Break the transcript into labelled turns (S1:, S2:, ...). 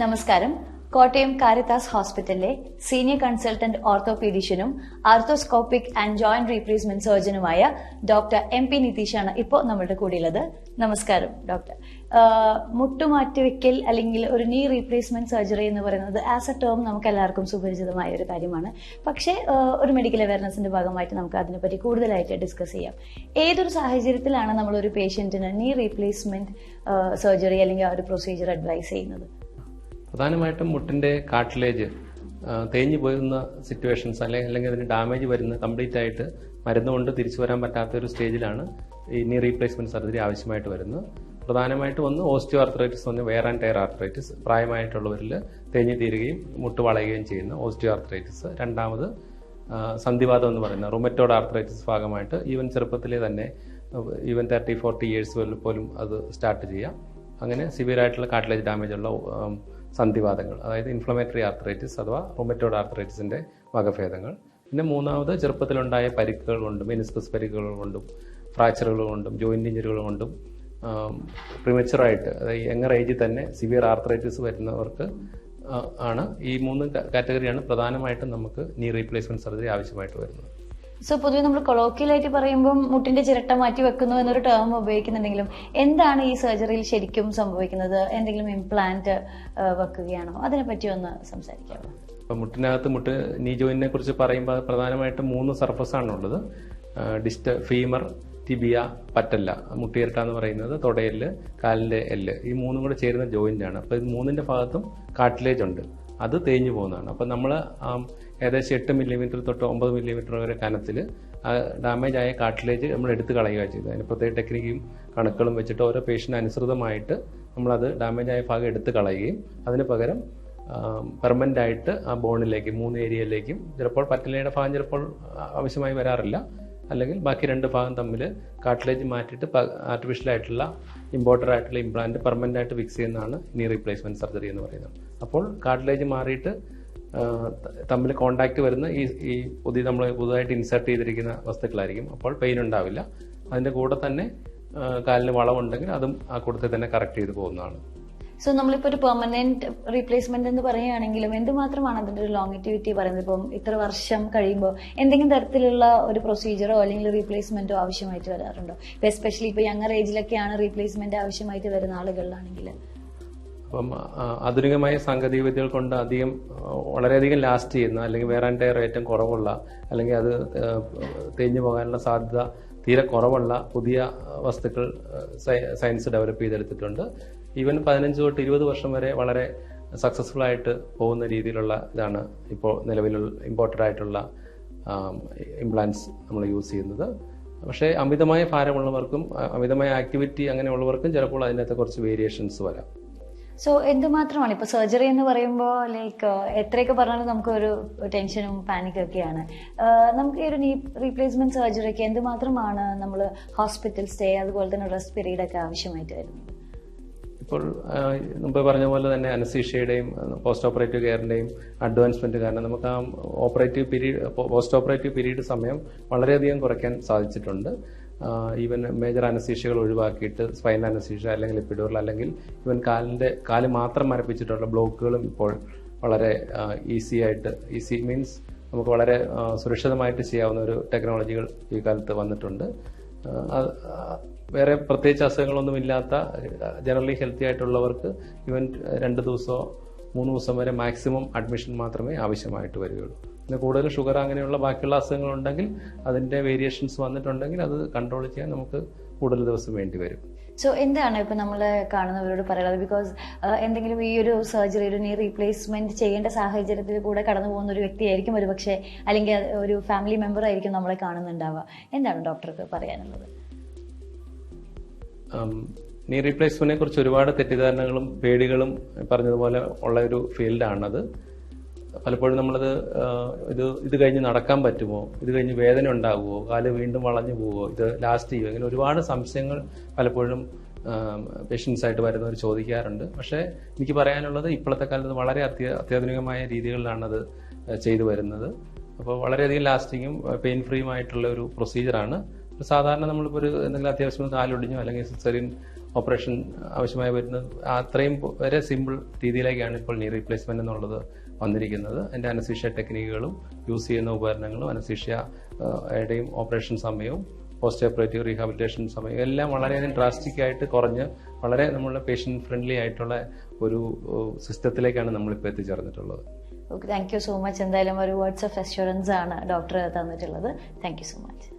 S1: നമസ്കാരം. കോട്ടയം കാരിത്താസ് ഹോസ്പിറ്റലിലെ senior consultant ഓർത്തോപീഡിഷ്യനും ആർത്തോസ്കോപ്പിക് ആൻഡ് ജോയിന്റ് റീപ്ലേസ്മെന്റ് സർജനുമായ ഡോക്ടർ MP നിതീഷാണ് ഇപ്പോൾ നമ്മുടെ കൂടെയുള്ളത്. നമസ്കാരം ഡോക്ടർ. മുട്ടുമാറ്റിവെക്കൽ അല്ലെങ്കിൽ ഒരു നീ റീപ്ലേസ്മെന്റ് സർജറി എന്ന് പറയുന്നത് ആസ് എ ടേം നമുക്ക് എല്ലാവർക്കും സുപരിചിതമായ ഒരു കാര്യമാണ്. പക്ഷേ ഒരു മെഡിക്കൽ അവയർനെസിന്റെ ഭാഗമായിട്ട് നമുക്ക് അതിനെപ്പറ്റി കൂടുതലായിട്ട് ഡിസ്കസ് ചെയ്യാം. ഏതൊരു സാഹചര്യത്തിലാണ് നമ്മൾ ഒരു പേഷ്യന്റിന് നീ റീപ്ലേസ്മെന്റ് സർജറി അല്ലെങ്കിൽ ആ ഒരു പ്രൊസീജിയർ അഡ്വൈസ് ചെയ്യുന്നത്?
S2: പ്രധാനമായിട്ടും മുട്ടിന്റെ കാർട്ടിലേജ് തേഞ്ഞു പോകുന്ന സിറ്റുവേഷൻസ് അല്ലെങ്കിൽ അതിന് ഡാമേജ് വരുന്ന കംപ്ലീറ്റ് ആയിട്ട് മരുന്നുകൊണ്ട് തിരിച്ചു വരാൻ പറ്റാത്ത ഒരു സ്റ്റേജിലാണ് ഈ നീ റീപ്ലേസ്മെന്റ് സർജറി ആവശ്യമായിട്ട് വരുന്നത്. പ്രധാനമായിട്ടും ഒന്ന് ഓസ്റ്റിയോ ആർത്രൈറ്റിസ്, ഒന്ന് വെയർ ആൻഡ് ടയർ ആർത്രൈറ്റിസ്, പ്രായമായിട്ടുള്ളവരിൽ തേഞ്ഞു തീരുകയും മുട്ട് വളയുകയും ചെയ്യുന്ന ഓസ്റ്റിയോ ആർത്രൈറ്റിസ്. രണ്ടാമത് സന്ധിവാദം എന്ന് പറയുന്ന റുമറ്റോഡ് ആർത്രൈറ്റിസ് ഭാഗമായിട്ട് ഈവൻ ചെറുപ്പത്തിലെ തന്നെ ഈവൻ 30-40 ഇയേഴ്സ് പോലും അത് സ്റ്റാർട്ട് ചെയ്യാം. അങ്ങനെ സിവിയർ ആയിട്ടുള്ള കാർട്ടിലേജ് ഡാമേജ് ഉള്ള സന്ധിവാദങ്ങൾ, അതായത് ഇൻഫ്ലമേറ്ററി ആർത്രൈറ്റിസ് അഥവാ റുമറ്റോഡ് ആർത്രൈറ്റിസിന്റെ വകഭേദങ്ങൾ. പിന്നെ മൂന്നാമത് ചെറുപ്പത്തിലുണ്ടായ പരിക്കുകൾ കൊണ്ടും മെനിസ്കസ് പരിക്കുകൾ കൊണ്ടും ഫ്രാക്ചറുകൾ കൊണ്ടും ജോയിന്റ് ഇഞ്ചറികൾ കൊണ്ടും പ്രിമച്ചുറായിട്ട്, അതായത് യങ്ങർ ഏജിൽ തന്നെ സിവിയർ ആർത്രൈറ്റിസ് വരുന്നവർക്ക് ആണ് ഈ മൂന്ന് കാറ്റഗറിയാണ് പ്രധാനമായിട്ടും നമുക്ക് നീ റീപ്ലേസ്മെന്റ് സർജറി ആവശ്യമായിട്ട് വരുന്നത്.
S1: സോ പൊതുവെ നമ്മൾ കൊളോക്കിയലായിട്ട് പറയുമ്പോൾ മുട്ടിന്റെ ചിരട്ട മാറ്റി വെക്കുന്നു എന്നൊരു ടേം ഉപയോഗിക്കുന്നുണ്ടെങ്കിലും എന്താണ് ഈ സർജറിയിൽ ശരിക്കും സംഭവിക്കുന്നത്? എന്തെങ്കിലും ഇംപ്ലാന്റ് വെക്കുകയാണോ? അതിനെപ്പറ്റി ഒന്ന് സംസാരിക്കാമോ?
S2: മുട്ടിനകത്ത് നീ ജോയിന്റിനെ കുറിച്ച് പറയുമ്പോൾ പ്രധാനമായിട്ടും 3 സർഫസ് ആണുള്ളത്. Femur, tibia, പറ്റല്ല. മുട്ടിയിരട്ട എന്ന് പറയുന്നത് തുടയെല്ല്, കാലിന്റെ എല്ല്, ഈ 3 കൂടെ ചേരുന്ന ജോയിന്റ് ആണ്. അപ്പൊ ഇത് 3ന്റെ ഭാഗത്തും കാർട്ടിലേജ് ഉണ്ട്, അത് തേഞ്ഞു പോകുന്നതാണ്. അപ്പൊ നമ്മൾ ഏകദേശം 8 മില്ലിമീറ്റർ തൊട്ട് 9 മില്ലിമീറ്റർ വരെ കനത്തിൽ ഡാമേജ് ആയ കാർട്ടിലേജ് നമ്മൾ എടുത്ത് കളയുക ചെയ്തത്. അതിന് പ്രത്യേക ടെക്നിക്കും കണക്കുകളും വെച്ചിട്ട് ഓരോ പേഷ്യന്റ് അനുസൃതമായിട്ട് നമ്മളത് ഡാമേജ് ആയ ഭാഗം എടുത്ത് കളയുകയും അതിന് പകരം പെർമനന്റ് ആയിട്ട് ആ ബോണിലേക്ക് 3 ഏരിയയിലേക്കും, ചിലപ്പോൾ പറ്റിലയുടെ ഭാഗം ചിലപ്പോൾ ആവശ്യമായി വരാറില്ല, അല്ലെങ്കിൽ ബാക്കി 2 ഭാഗം തമ്മിൽ കാർട്ടിലേജ് മാറ്റിയിട്ട് ആർട്ടിഫിഷ്യൽ ആയിട്ടുള്ള ഇമ്പോർട്ടഡ് ആയിട്ടുള്ള ഇംപ്ലാന്റ് പെർമനന്റ് ആയിട്ട് ഫിക്സ് ചെയ്യുന്നതാണ് നീ റീപ്ലേസ്മെന്റ് സർജറി എന്ന് പറയുന്നത്. അപ്പോൾ കാർട്ടിലേജ് മാറിയിട്ട് തമ്മിൽ കോണ്ടാക്ട് വരുന്ന ഈ നമ്മൾ പുതുതായിട്ട് ഇൻസേർട്ട് ചെയ്തിരിക്കുന്ന വസ്തുക്കളായിരിക്കും. അപ്പോൾ പെയിൻ ഉണ്ടാവില്ല. അതിന്റെ കൂടെ തന്നെ കാലിന് വളവുണ്ടെങ്കിൽ അതും ആ കൂട്ടത്തിൽ തന്നെ കറക്റ്റ് ചെയ്ത് പോകുന്നതാണ്.
S1: സോ നമ്മളിപ്പോൾ ഒരു പെർമനന്റ് റീപ്ലേസ്മെന്റ് എന്ന് പറയുകയാണെങ്കിലും എന്തുമാത്രമാണ് അതിന്റെ ഒരു ലോങ്ങിറ്റിവിറ്റി പറയുന്നത്? ഇപ്പം ഇത്ര വർഷം കഴിയുമ്പോൾ എന്തെങ്കിലും തരത്തിലുള്ള ഒരു പ്രൊസീജിയറോ അല്ലെങ്കിൽ റീപ്ലേസ്മെന്റോ ആവശ്യമായിട്ട് വരാറുണ്ടോ? ഇപ്പൊ എസ്പെഷ്യലി ഇപ്പൊ യങ്ങർ ഏജിലൊക്കെയാണ് റീപ്ലേസ്മെന്റ് ആവശ്യമായിട്ട് വരുന്ന ആളുകളിലാണെങ്കിൽ.
S2: അപ്പം ആധുനികമായ സാങ്കേതിക വിദ്യകൾ കൊണ്ട് വളരെയധികം ലാസ്റ്റ് ചെയ്യുന്ന, അല്ലെങ്കിൽ വെയർ ആൻഡ് ടയർ ഏറ്റവും കുറവുള്ള, അല്ലെങ്കിൽ അത് തേഞ്ഞു പോകാനുള്ള സാധ്യത തീരെ കുറവുള്ള പുതിയ വസ്തുക്കൾ സയൻസ് ഡെവലപ്പ് ചെയ്തെടുത്തിട്ടുണ്ട്. ഈവൻ 15 തൊട്ട് 20 വർഷം വരെ വളരെ സക്സസ്ഫുൾ ആയിട്ട് പോകുന്ന രീതിയിലുള്ള ഇതാണ് ഇപ്പോൾ നിലവിലുള്ള ഇമ്പോർട്ടഡ് ആയിട്ടുള്ള ഇംപ്ലാന്റ്സ് നമ്മൾ യൂസ് ചെയ്യുന്നത്. പക്ഷേ അമിതമായ ഭാരമുള്ളവർക്കും അമിതമായ ആക്ടിവിറ്റി അങ്ങനെയുള്ളവർക്കും ചിലപ്പോൾ അതിനകത്ത് കുറച്ച് വേരിയേഷൻസ് വരാം.
S1: സോ എന്തുമാത്രമാണ് ഇപ്പൊ സർജറി എന്ന് പറയുമ്പോൾ ലൈക്ക് എത്രയൊക്കെ പറഞ്ഞാലും നമുക്കൊരു ടെൻഷനും പാനിക്കും ഒക്കെയാണ്. നമുക്ക് ഈ ഒരു നീ റീപ്ലേസ്മെന്റ് സർജറിക്ക് എന്തുമാത്രമാണ് നമ്മൾ ഹോസ്പിറ്റൽ സ്റ്റേ അതുപോലെ തന്നെ റെസ്റ്റ് പീരീഡ് ഒക്കെ ആവശ്യമായിട്ട് വരുന്നത്?
S2: ഇപ്പോൾ മുമ്പ് പറഞ്ഞ പോലെ തന്നെ അനസ്തീഷ്യയുടെയും പോസ്റ്റ് ഓപ്പറേറ്റീവ് കെയറിന്റെയും അഡ്വാൻസ്മെന്റ് കാരണം നമുക്ക് ആ പോസ്റ്റ് ഓപ്പറേറ്റീവ് പീരീഡ് സമയം വളരെയധികം കുറയ്ക്കാൻ സാധിച്ചിട്ടുണ്ട്. ഈവൻ മേജർ അനസ്തീഷ്യകൾ ഒഴിവാക്കിയിട്ട് സ്പൈൻ അനസ്തീഷ്യ അല്ലെങ്കിൽ എപ്പിഡ്യൂറൽ, അല്ലെങ്കിൽ ഈവൻ കാല് മാത്രം മരപ്പിച്ചിട്ടുള്ള ബ്ലോക്കുകളും ഇപ്പോൾ വളരെ ഈസി മീൻസ് നമുക്ക് വളരെ സുരക്ഷിതമായിട്ട് ചെയ്യാവുന്ന ഒരു ടെക്നോളജികൾ ഈ കാലത്ത് വന്നിട്ടുണ്ട്. വേറെ പ്രത്യേകിച്ച് അസുഖങ്ങളൊന്നും ഇല്ലാത്ത ജനറലി ഹെൽത്തി ആയിട്ടുള്ളവർക്ക് ഈവൻ 2 ദിവസമോ 3 ദിവസം വരെ മാക്സിമം അഡ്മിഷൻ മാത്രമേ ആവശ്യമായിട്ട് വരികയുള്ളൂ. പിന്നെ കൂടുതൽ ഷുഗർ അങ്ങനെയുള്ള ബാക്കിയുള്ള അസുഖങ്ങളുണ്ടെങ്കിൽ അതിന്റെ വേരിയേഷൻസ് വന്നിട്ടുണ്ടെങ്കിൽ അത് കൺട്രോൾ ചെയ്യാൻ നമുക്ക് കൂടുതൽ ദിവസം വേണ്ടി വരും.
S1: സോ എന്താണ് ഇപ്പൊ നമ്മൾ കാണുന്നവരോട് പറയുന്നത്? ബിക്കോസ് എന്തെങ്കിലും ഈ ഒരു സർജറി, ഒരു നീ റീപ്ലേസ്മെന്റ് ചെയ്യേണ്ട സാഹചര്യത്തിൽ കൂടെ കടന്നു പോകുന്ന ഒരു വ്യക്തിയായിരിക്കും ഒരു പക്ഷേ, അല്ലെങ്കിൽ ഒരു ഫാമിലി മെമ്പർ ആയിരിക്കും നമ്മളെ കാണുന്നുണ്ടാവുക. എന്താണ് ഡോക്ടർക്ക് പറയാനുള്ളത്?
S2: നീ റീപ്ലേസ്മെന്റിനെ കുറിച്ച് ഒരുപാട് തെറ്റിദ്ധാരണകളും പേടികളും പറഞ്ഞതുപോലെ ഉള്ള ഒരു ഫീൽഡാണത്. പലപ്പോഴും നമ്മളത് ഇത് കഴിഞ്ഞ് നടക്കാൻ പറ്റുമോ, ഇത് കഴിഞ്ഞ് വേദന ഉണ്ടാകുമോ, കാല് വീണ്ടും വളഞ്ഞു പോവോ, ഇത് ലാസ്റ്റ് ചെയ്യുമോ, ഇങ്ങനെ ഒരുപാട് സംശയങ്ങൾ പലപ്പോഴും പേഷ്യൻസ് ആയിട്ട് വരുന്നവർ ചോദിക്കാറുണ്ട്. പക്ഷേ എനിക്ക് പറയാനുള്ളത് ഇപ്പോഴത്തെ കാലത്ത് വളരെ അത്യാധുനികമായ രീതികളിലാണ് അത് ചെയ്തു വരുന്നത്. അപ്പോൾ വളരെയധികം ലാസ്റ്റിങ്ങും പെയിൻ ഫ്രീയുമായിട്ടുള്ള ഒരു പ്രൊസീജിയറാണ്. സാധാരണ നമ്മളിപ്പോൾ എന്തെങ്കിലും അത്യാവശ്യം കാലൊടിഞ്ഞോ അല്ലെങ്കിൽ സിസേറിയൻ ഓപ്പറേഷൻ ആവശ്യമായി വരുന്നത് അത്രയും വരെ സിമ്പിൾ രീതിയിലേക്കാണ് ഇപ്പോൾ നീ റീപ്ലേസ്മെന്റ് എന്നുള്ളത് വന്നിരിക്കുന്നത്. അതിന്റെ അനസ്തീഷ്യ ടെക്നിക്കുകളും യൂസ് ചെയ്യുന്ന ഉപകരണങ്ങളും അനസ്തീഷ്യയുടെയും ഓപ്പറേഷൻ സമയവും പോസ്റ്റ് ഓപ്പറേറ്റീവ് റീഹാബിലിറ്റേഷൻ സമയം എല്ലാം വളരെയധികം ഡ്രാസ്റ്റിക് ആയിട്ട് കുറഞ്ഞ് വളരെ നമ്മളുടെ പേഷ്യന്റ് ഫ്രണ്ട്ലി ആയിട്ടുള്ള ഒരു സിസ്റ്റത്തിലേക്കാണ് നമ്മളിപ്പോൾ എത്തിച്ചേർന്നിട്ടുള്ളത്.
S1: Thank you so much. എന്തായാലും ഒരു വേർഡ്സ് ഓഫ് അഷ്വറൻസ് ആണ് ഡോക്ടർ തന്നിട്ടുള്ളത്. Thank you so much.